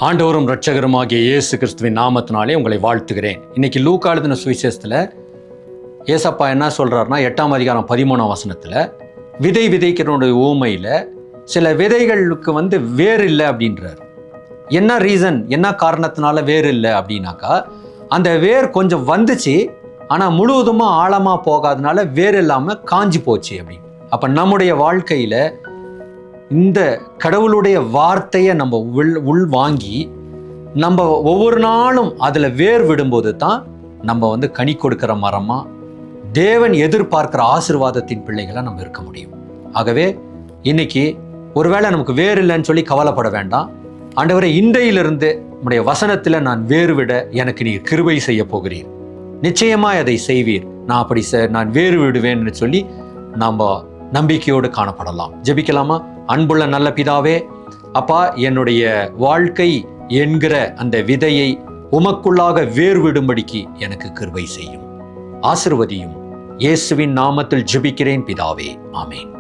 ஆண்டவரும் இரட்சகருமாகிய இயேசு கிறிஸ்துவின் நாமத்தினாலே உங்களை வாழ்த்துகிறேன். இன்னைக்கு லூக்கா எழுதின சுவிசேஷத்தில் ஏசப்பா என்ன சொல்கிறாருன்னா 8ஆம் அதிகாரம் 13ஆம் வசனத்தில் விதை விதைக்கிறனுடைய ஊமையில் சில விதைகளுக்கு வேர் இல்லை அப்படின்றார். என்ன ரீசன், என்ன காரணத்தினால வேர் இல்லை அப்படின்னாக்கா, அந்த வேர் கொஞ்சம் வந்துச்சு, ஆனால் முழுவதுமாக ஆழமாக போகாதனால வேர் இல்லாமல் காஞ்சி போச்சு அப்படின்னு. அப்போ நம்முடைய வாழ்க்கையில் இந்த கடவுளுடைய வார்த்தையை நம்ம உள் வாங்கி நம்ம ஒவ்வொரு நாளும் அதில் வேர் விடும்போது தான் நம்ம கனி கொடுக்கிற மரமாக தேவன் எதிர்பார்க்கிற ஆசீர்வாதத்தின் பிள்ளைகளை நம்ம இருக்க முடியும். ஆகவே இன்னைக்கு ஒருவேளை நமக்கு வேர் இல்லைன்னு சொல்லி கவலைப்பட வேண்டாம். ஆண்டவரே, இன்றையிலிருந்து நம்முடைய வசனத்தில் நான் வேறு விட எனக்கு நீர் கிருபை செய்ய போகிறீர், நிச்சயமாய் அதை செய்வீர், நான் அப்படி நான் வேறு விடுவேன்னு சொல்லி நாம் நம்பிக்கையோடு காணப்படலாம். ஜெபிக்கலாமா? அன்புள்ள நல்ல பிதாவே, அப்பா, என்னுடைய வாழ்க்கை என்கிற அந்த விதையை உமக்குள்ளாக வேர் விடும்படிக்கு எனக்கு கிருபை செய்யும், ஆசீர்வதியும். இயேசுவின் நாமத்தில் ஜெபிக்கிறேன் பிதாவே, ஆமேன்.